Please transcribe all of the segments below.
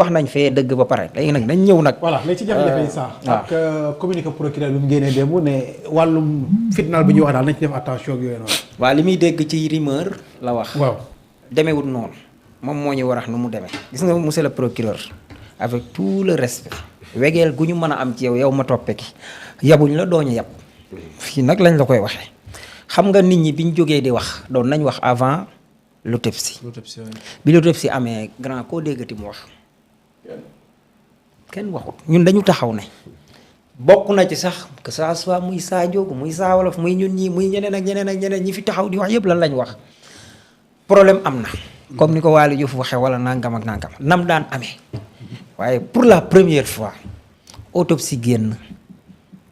wax nañ fee dëgg ba pare léegi nag dañ ñëw nag. voilà léegi ci jafe-jafe yi sax. ak communiqué procureur bi mu génnee démb ne wàllum fitnaal bi ñuy wax daal nañ ci def attention ak yooyu noonu. waaw li muy dégg ci rumeur la wax. waaw demeewul noonu moom moo ñu war a wax nu mu demee gis nga monsieur le procureur avec tout le respect. wegeel gu ñu mën a am ci yow ma toppe ki yabuñ la dooñu yab fii nag lañ la koy waxee xam nga nit ñi biñ jógee di wax doon nañ wax avant l'autopsie bi l'autopsie amee grand koo déggati mu wax kenn waxut ñun dañu taxaw ne bokk na ci sax que ça soit muy Sa Ndiogou muy Saa Wolof muy ñun ñii muy ñeneen ak ñeneen ak ñeneen ñi fi taxaw di wax yëpp lan lañ wax problème am na comme ni ko Waly Diouf waxee wala nangam ak nangam nam daan amee waaye pour la première fois autopsie génn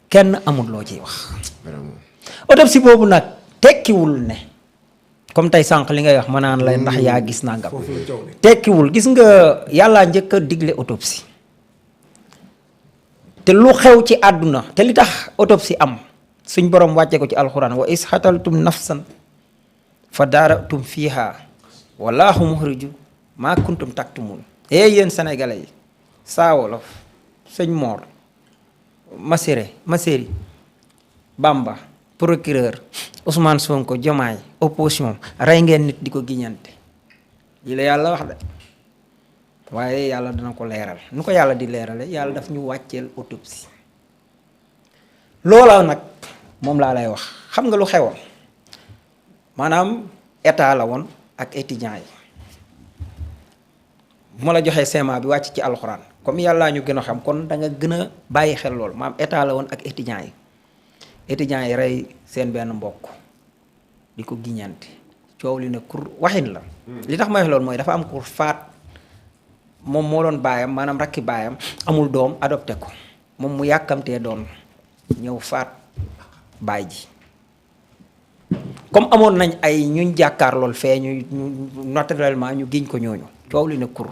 kenn amul loo ciy wax. autopsie boobu nag tekkiwul ne comme tey sànq li ngay wax ma naan lay ndax yaa gis nangam. tekkiwul gis nga yàllaa njëkk a digle autopsie te lu xew ci àdduna te li tax autopsie am suñ borom wàcce ko ci alxuraan wa is xataltum nafsan fa daaratum fiiha wallaahu muxriju maa kuntum taktumun yéen sénégalais yi. Saa Wolof sëñ Mor Masséri Bamba procureur Ousmane Sonko Diomaye opposition rey ngeen nit di ko giñante yi la yàlla wax de waaye yàlla dana ko leeral nu ko yàlla di leerale yàlla daf ñu wàcceel autopsie loola nag moom laa lay wax xam nga lu xewoon maanaam état la woon ak étudiants yi bu ma la joxee CMA bi wàcc ci alxuraan comme yàllaa ñu gën a xam kon da nga gën a bàyyi xel lool maam état la woon ak étudiants yi rey seen benn mbokk di ko giñante coow li ne kur waxin la. li tax may wax loolu mooy dafa am kur faat moom moo doon baayam maanaam rakki baayam amul doom adopté ko moom mu yàkkamtee doon ñëw faat baay ji comme amoon nañ ay ñuñ jàkkaar lool fee ñu naturellement ñu giñ ko ñooñu coow li ne kur.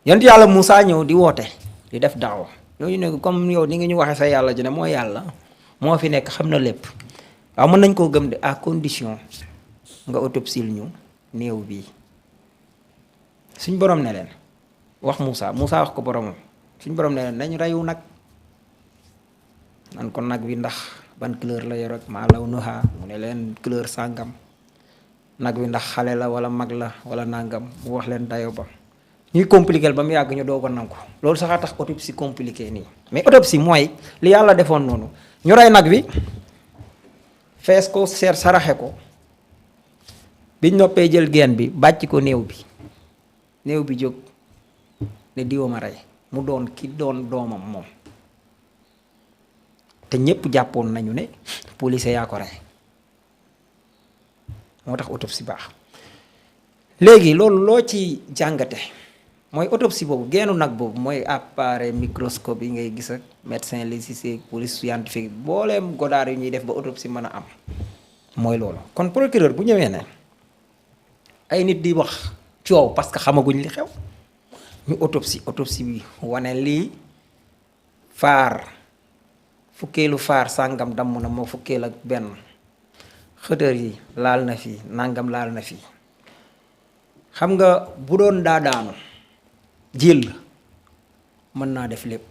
yonent yàlla Moussa ñëw di woote di def daawa yooyu ne comme yow ni nga ñu waxee sa yàlla ji ne mooy yàlla moo fi nekk xam na lépp waaw mën nañ koo gëm de à condition nga autopsie ñu néew bii suñ borom ne leen wax Moussa wax ko boromam suñ borom ne leen nañ reyu nag nan ko nag wi ndax ban couleur la yor ak maa law nuha mu ne leen couleur sàngam nag wi ndax xale la wala mag la wala nangam mu wax leen dayo ba ñuy compliqué ba mu yàgg ñu doog a nangu loolu sax a tax autopsie compliqué nii mais autopsie mooy li yàlla defoon noonu ñu rey nag wi fees ko seer saraxe ko biñ noppee jël geen bi bàcc ko néew bi jóg ne diwa ma rey mu doon ki doon doomam moom te ñépp jàppoon nañu ne policier yaa ko rey moo tax autopsie baax léegi loolu loo ci jàngate mooy autopsie boobu geenu nag boobu mooy appareil microscope yi ngay gis ak médecin légiste police scientifique booleem godaar yu ñuy def ba autopsie mën a am mooy loolu kon procureur bu ñëwee ne ay nit di wax coow parce que xamaguñ li xew ñu autopsie bi wane lii faar fukkeelu faar sàngam damm na moo fukkeel ak benn xëtër yi laal na fii nangam laal na fii xam nga bu doon daa daanu jël mën naa def lépp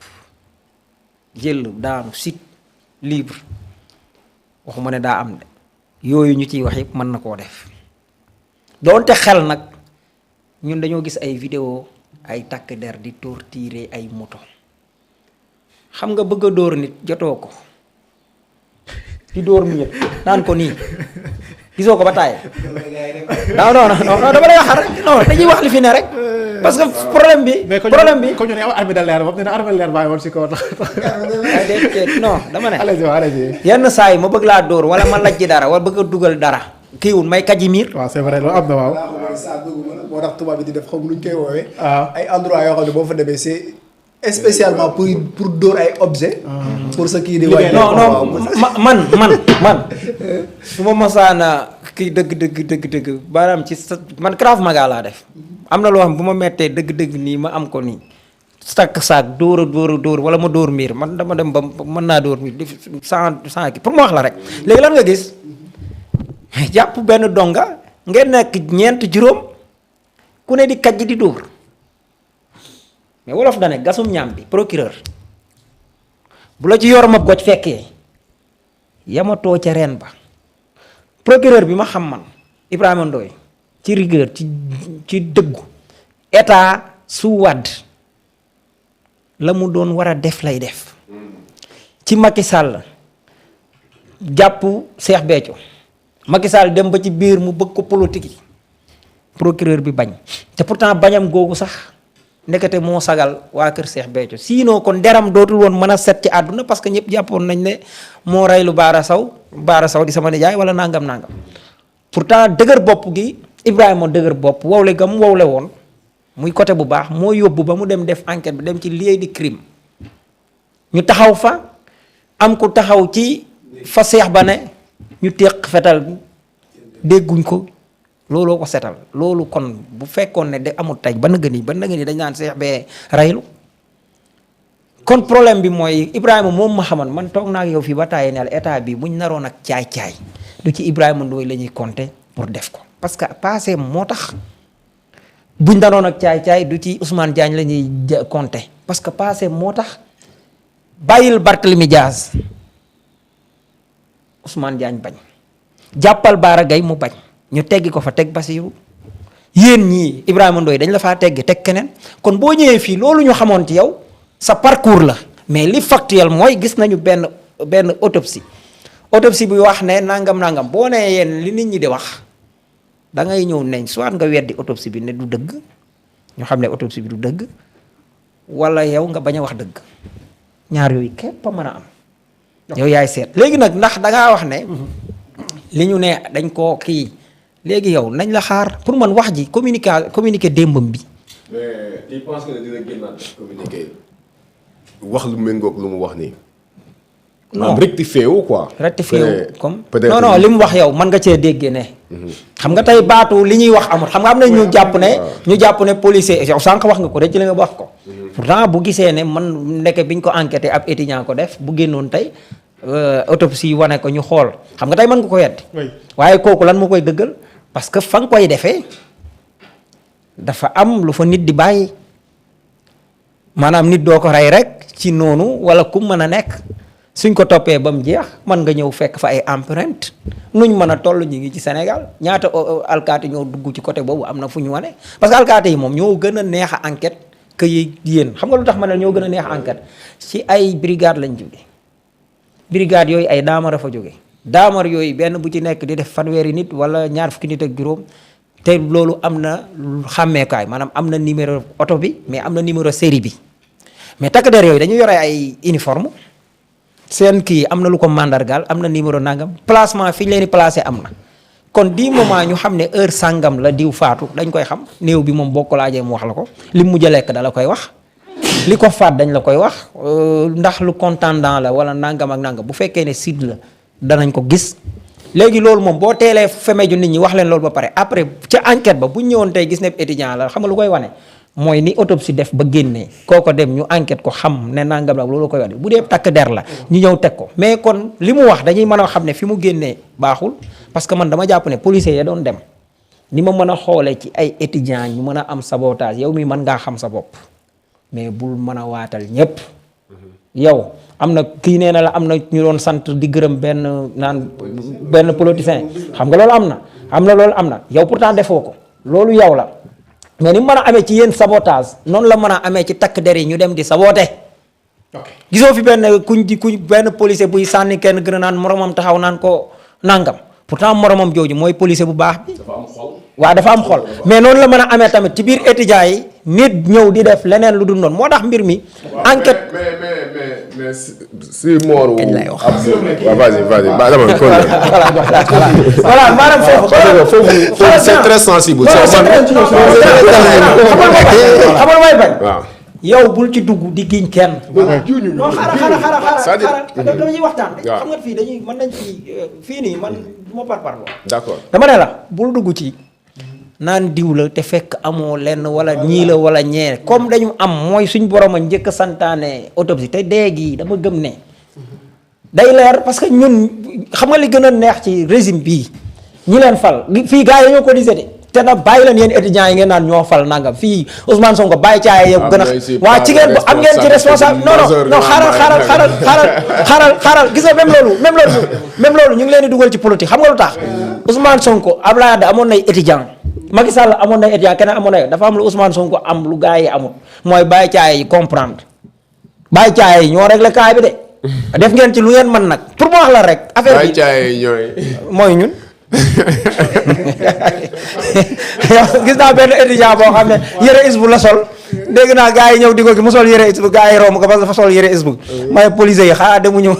jël daanu sit libre waxuma ne daa am de yooyu ñu ciy wax yëpp mën na koo def doonte xel nag ñun dañoo gis ay vidéo ay takk der di torturer ay moto xam nga bëgg a dóor nit jotoo ko di dóor mu yëpp naan ko nii gisoo ko ba tàyyi non dama lay wax rek non dañuy wax li fi ne rek parce que problème bi ko ñu ne armée de l'air moom nee na armée de l'air bàyyi woon si kaw non dama ne allez-y yenn saa yi ma bëgg laa dóor wala ma lajj dara wala bëgg a dugal dara kiiwul may kaji miir waaw c'est vrai loolu am na waaw moo tax tubaab bi di def xam nuñ koy woowee ay endroit yoo xam ne boo fa demee c'est spécialement pour dóor ay objet pour sa kii di waay non man su ma mosaana kii dëgg baaraam ci sa man Krav Maga laa def am na loo xam bu ma mettee dëgg nii ma am ko nii sakk saak dóor wala ma dóor miir man dama dem ba mën naa dóor miir di sans kii pour ma wax la rek léegi lan nga gis jàpp benn donga ngeen nekk ñeent juróom ku ne di kajj di dóor mais wolof da ne gasum ñaam bi procureur bu la ci yor ma goj fekkee yamatoo ca reen ba procureur bi ma xam man Ibrahima Ndoye ci rigueur ci dëggu état su Wàdd la mu doon war a def lay def ci Macky Sall jàpp Cheikh Béthio Macky Sall dem ba ci biir mu bëgg ko politique yi procureur bi bañ te pourtant bañam googu sax ndekete moo sagal waa kër Cheikh Béthio sinon kon deram dootul woon mën a set ci àdduna parce que ñëpp jàppoon nañ ne moo reylu Baara Saw di sama nijaay wala nangam pourtant dëgër bopp gi Ibrahima dëgër bopp wowle gam wowle woon muy côté bu baax moo yóbbu ba mu dem def enquête bi dem ci lieu du crime ñu taxaw fa am ku taxaw ci fa seex ba ne ñu téq fetal bi dégguñ ko looloo ko setal loolu kon bu fekkoon ne de amul tey ba nëgë ni dañ naan seex bee reylu kon problème bi mooy Ibrahima moom ma xaman man toog naa ak yow fii ba tàyyi ne état bi buñ naroon ak caay-caay du ci Ibrahima Ndoye la ñuy compter pour def ko parce que passé moo tax buñ naroon ak caay-caay du ci Ousmane Diagne la ñuy compter parce que passé moo tax bàyyil Barthélemy Diaz Ousmane Diagne bañ jàppal Bara Gaye mu bañ ñu teggi ko fa teg Bassirou yéen ñii Ibrahima Ndoye dañ la faa teggi teg keneen kon boo ñëwee fii loolu ñu xamoon ci yow sa parcours la mais li factuel mooy gis nañu benn autopsie bi wax ne nangam boo nee yéen li nit ñi di wax da ngay ñëw neñ soit nga weddi autopsie bi ne du dëgg ñu xam ne autopsie bi du dëgg wala yow nga bañ a wax dëgg ñaar yooyu képp a mën a am yow yaay seet léegi nag ndax dangaa wax ne li ñu ne dañ koo kii léegi yow nañ la xaar pour man wax ji communiqué démbam bi. mais tu penses que dina génnaat communiqué wax lu méngoog lu mu wax nii. non rectifié wu quoi. rectifié wu comme peut-être non li mu wax yow mën nga cee déggee ne. xam nga tey baatu li ñuy wax amul xam nga am na ñu jàpp ne policier yow sànq wax nga ko rek ci la nga wax ko. pourtant bu gisee ne man ndeke biñ ko enquêté ab étudiant ko def bu génnoon tey autopsie wane ko ñu xool xam nga tey mën nga ko weddi. waaye kooku lan moo koy dëggal parce que fa nga koy defee dafa am lu fa nit di bàyyi maanaam nit doo ko rey rek ci noonu wala ku mën a nekk. suñ ko toppee ba mu jeex mën nga ñëw fekk fa ay empreinte nuñ mën a toll ñu ngi ci Sénégal ñaata alkaati ñoo dugg ci côté boobu am na fu ñu wane parce que alkaati yi moom ñoo gën a neex a enquête que yéen xam nga lu tax ma ne ñoo gën a neex a enquête ci ay brigade lañ jóge brigade yooyu ay daamar a fa jóge daamar yooyu benn bu ci nekk di def fanweeri nit wala ñaar fukki nit ak juróom te loolu am na xàmmeekaay maanaam am na numéro oto bi mais am na numéro série bi mais takk der yooyu dañu yore ay uniforme seen kii am na lu ko mandargaal am na numéro nangam placement fi ñu leen di placé am na kon di moment ñu xam ne heure sàngam la diw faatu dañ koy xam néew bi moom boo ko laajee mu wax la ko li mujj a lekk da la koy wax li ko faat dañ la koy wax ndax lu contendant la wala nangam ak nangam bu fekkee ne sud la danañ ko gis léegi loolu moom boo teelee femeju nit ñi wax leen loolu ba pare après ca enquête ba bu ñu ñëwoon tey gis ne étudiant la xam nga lu koy wane mooy ni autopsie def ba génnee kooko dem ñu enquête ko xam ne nangam la loolu koy wax bu dee takk der la ñu ñëw teg ko mais kon li mu wax dañuy mën a xam ne fi mu génnee baaxul parce que man dama jàpp ne policiers ya doon dem ni ma mën a xoolee ci ay étudiants ñu mën a am sabotage yow mi mën ngaa xam sa bopp mais bul mën a waatal ñépp yow am na kii nee na la am na ñu doon sant di gërëm benn politicien xam nga loolu am na yow pourtant defoo ko loolu yow la mais ni mu mën a amee ci yéen sabotage noonu la mën a amee ci takk der yi ñu dem di saboté gisoo fi benn benn policier buy sànni kenn gën a naan moromam taxaw naan ko nangam pourtant moromam jooju mooy policier bu baax bi waaw dafa am xol mais noonu la mën a amee tamit ci biir étudiants yi nit ñëw di def leneen lu dul noonu moo tax mbir mi enquête mais si Mor. kañ lay wax waaw vas-y ba dama ko. voilà maanaam foofu c'est très sensible. xamal may bañ. waaw. yow bul ci dugg di giñ kenn. non xaaral c'est-à-dire dañuy waxtaan. waaw xam nga fii mën nañ fii nii man du ma parparloo. d'accord dama ne la bul dugg ci. naan diw la te fekk amoo lenn wala ñii la wala ñee comme dañu am mooy suñ borom a njëkk a santaane autopsie te dee gi dama gëm ne day leer parce que ñun xam nga li gën a neex ci régime bii ñi leen fal fii gars yi dañoo cotiser de te nag bàyyi leen yéen étudiants yi ngeen naan ñoo fal nangam fii Ousmane Sonko bàyyi caay yëpp gën a waa ci ngeen am ngeen ci responsable non xaaral gis nga même loolu ñu ngi leen di dugal ci politique xam nga lu tax Ousmane Sonko Abdoulaye Wade amoon nay étudiant Macky Sall amoon nay étudiant keneen amoon nay dafa am lu Ousmane Sonko am lu gars yi amul mooy bàyyi caay yi comprendre bàyyi caay yi ñoo réglé kaay bi de def ngeen ci lu ngeen mën nag pour mu wax la rek affaire bi bàyyi caay yi ñooy mooy ñun gis naa benn étudiant boo xam ne yëre isbu la sol dégg naa gars yi ñëw di ko gi mu sol yëre isbu gars yi romb ko parce que dafa sol yëre isbu may police yi xanaa demuñu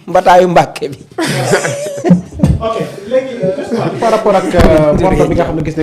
mbataayu Mbàkke bi ok léegi par rapport ak montre bi nga xam ne gis